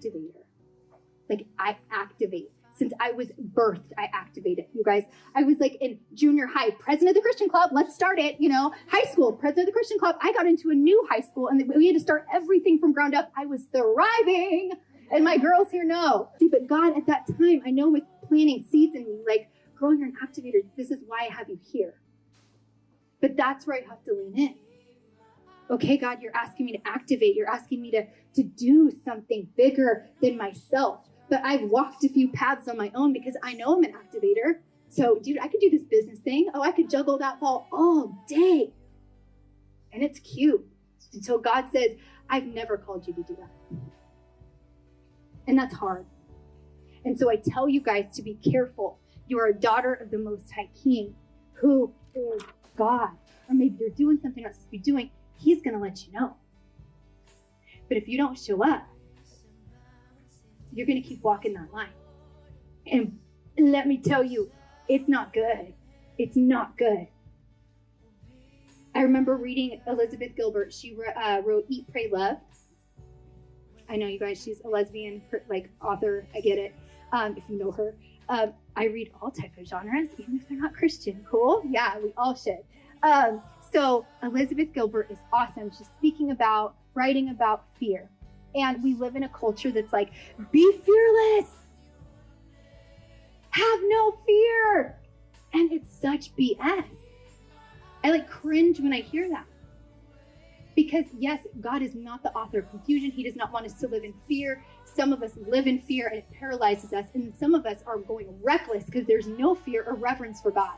activator. Like, I activate. Since I was birthed, I activated. You guys, I was like in junior high, president of the Christian club. Let's start it. High school, president of the Christian club. I got into a new high school and we had to start everything from ground up. I was thriving. And my girls here know. But God, at that time, I know with planting seeds in me, like, girl, you're an activator. This is why I have you here. But that's where I have to lean in. Okay, God, you're asking me to activate. You're asking me to do something bigger than myself. But I've walked a few paths on my own because I know I'm an activator. So, dude, I could do this business thing. Oh, I could juggle that ball all day. And it's cute until God says, I've never called you to do that. And that's hard. And so I tell you guys to be careful. You are a daughter of the Most High King, who is God. Or maybe you're doing something you're not supposed to be doing. He's going to let you know. But if you don't show up, you're going to keep walking that line. And let me tell you, it's not good. It's not good. I remember reading Elizabeth Gilbert. She wrote Eat, Pray, Love. I know, you guys, she's a lesbian author. I get it. If you know her. I read all types of genres, even if they're not Christian. Cool? Yeah, we all should. So Elizabeth Gilbert is awesome. She's writing about fear. And we live in a culture that's like, be fearless. Have no fear. And it's such BS. I cringe when I hear that. Because yes, God is not the author of confusion. He does not want us to live in fear. Some of us live in fear and it paralyzes us. And some of us are going reckless because there's no fear or reverence for God.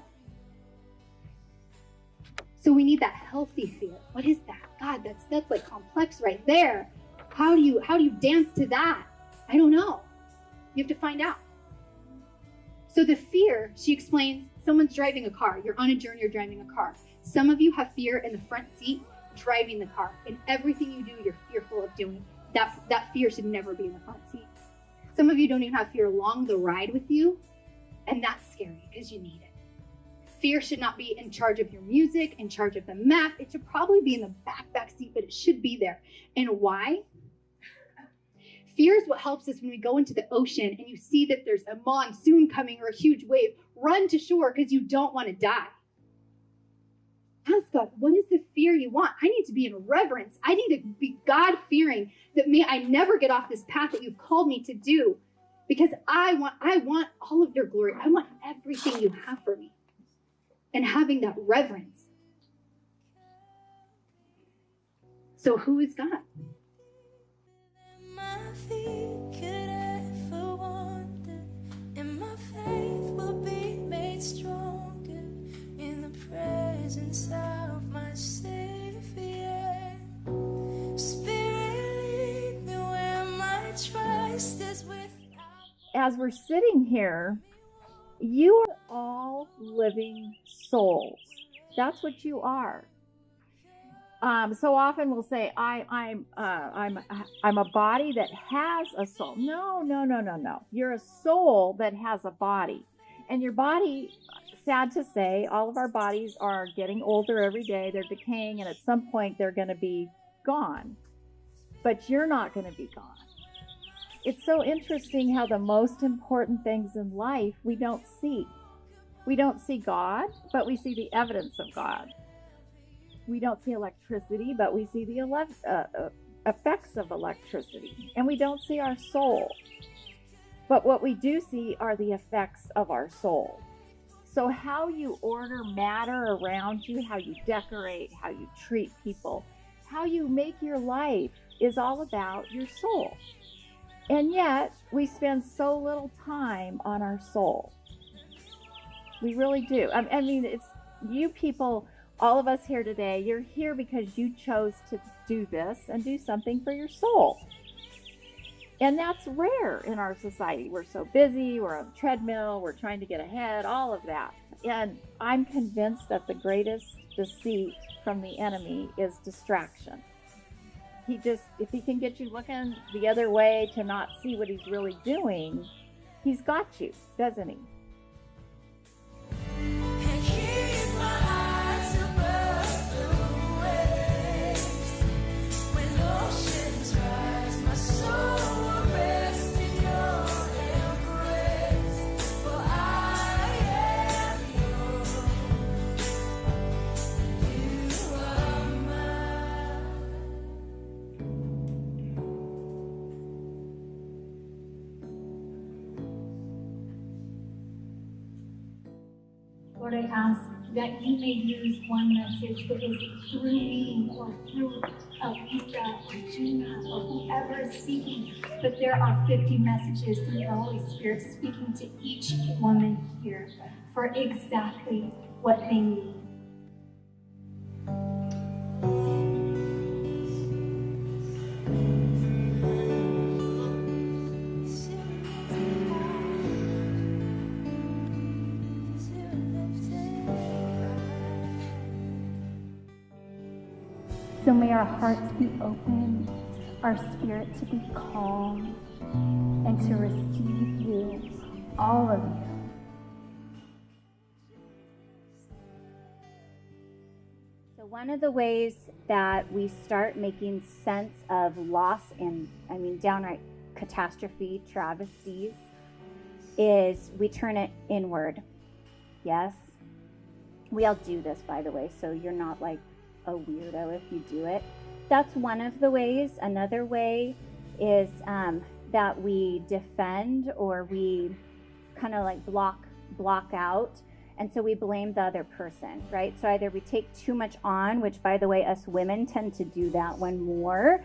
So we need that healthy fear. What is that? God, that's like complex right there. How do you dance to that? I don't know. You have to find out. So the fear, she explains, someone's driving a car. You're on a journey, you're driving a car. Some of you have fear in the front seat, driving the car. And everything you do, you're fearful of doing. That fear should never be in the front seat. Some of you don't even have fear along the ride with you. And that's scary because you need it. Fear should not be in charge of your music, in charge of the map. It should probably be in the back seat, but it should be there. And why? Fear is what helps us when we go into the ocean and you see that there's a monsoon coming or a huge wave. Run to shore because you don't want to die. Ask God, what is the fear you want? I need to be in reverence. I need to be God-fearing, that may I never get off this path that you've called me to do, because I want all of your glory. I want everything you have for me. And having that reverence. So who is God? My feet could ever wander, and my faith will be made stronger in the presence of my Savior. Spirit, lead me where my trust is without. As we're sitting here, you are all living souls. That's what you are. So often we'll say, I'm a body that has a soul. No. You're a soul that has a body. And your body, sad to say, all of our bodies are getting older every day. They're decaying, and at some point they're going to be gone. But you're not going to be gone. It's so interesting how the most important things in life we don't see. We don't see God, but we see the evidence of God. We don't see electricity, but we see the effects of electricity. And we don't see our soul. But what we do see are the effects of our soul. So how you order matter around you, how you decorate, how you treat people, how you make your life is all about your soul. And yet, we spend so little time on our soul. We really do. I mean, it's you people, all of us here today, you're here because you chose to do this and do something for your soul. And that's rare in our society. We're so busy, we're on the treadmill, we're trying to get ahead, all of that. And I'm convinced that the greatest deceit from the enemy is distraction. If he can get you looking the other way to not see what he's really doing, he's got you, doesn't he? And keep my eyes above the waves. When oceans rise, my soul will rest. Lord, I ask that you may use one message that is through me or through Lisa or Gina or whoever is speaking, but there are 50 messages through the Holy Spirit speaking to each woman here for exactly what they need. So may our hearts be open, our spirit to be calm, and to receive you, all of you. So one of the ways that we start making sense of loss and, downright catastrophe, travesties, is we turn it inward. Yes? We all do this, by the way, so you're not like a weirdo if you do it. That's one of the ways. Another way is that we defend, or we kind of like block out, and so we blame the other person, right? So either we take too much on, which, by the way, us women tend to do that one more,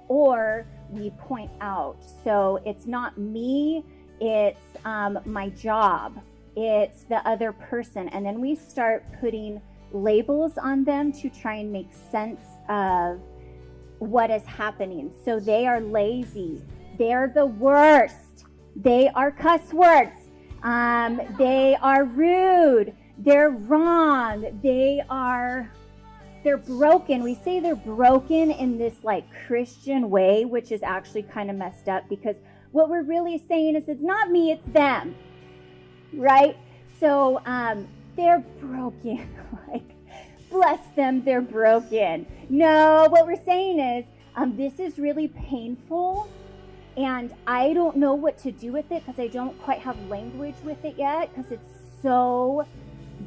or we point out. So it's not me, it's my job, it's the other person, and then we start putting labels on them to try and make sense of what is happening. So they are lazy, they're the worst, they are cuss words, they are rude, they're wrong, they're broken. We say they're broken in this like Christian way, which is actually kind of messed up, because what we're really saying is it's not me, it's them, right? So they're broken. Like, bless them, they're broken. No, what we're saying is, this is really painful, and I don't know what to do with it because I don't quite have language with it yet, because it's so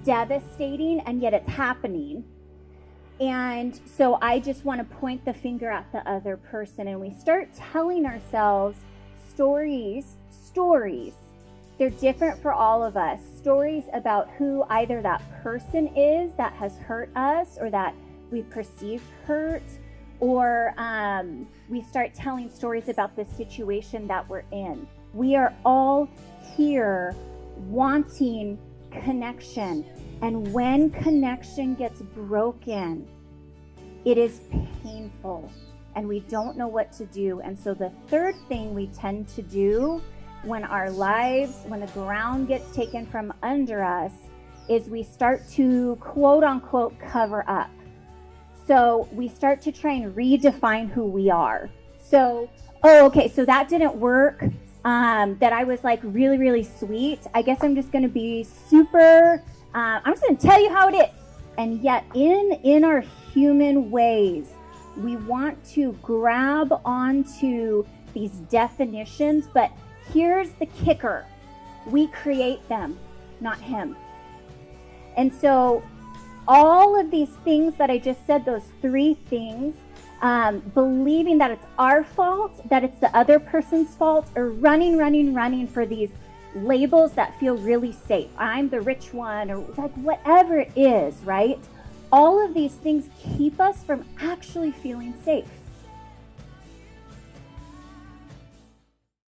devastating, and yet it's happening. And so I just want to point the finger at the other person, and we start telling ourselves stories. They're different for all of us. Stories about who either that person is that has hurt us, or that we perceive hurt, or we start telling stories about the situation that we're in. We are all here wanting connection, and when connection gets broken, it is painful, and we don't know what to do. And so the third thing we tend to do when the ground gets taken from under us, is we start to quote unquote cover up. So we start to try and redefine who we are. So, so that didn't work. That I was like really, really sweet. I guess I'm just going to be super, I'm just going to tell you how it is. And yet in our human ways, we want to grab onto these definitions, but here's the kicker. We create them, not him. And so all of these things that I just said, those three things, believing that it's our fault, that it's the other person's fault, or running for these labels that feel really safe. I'm the rich one, or like whatever it is, right? All of these things keep us from actually feeling safe.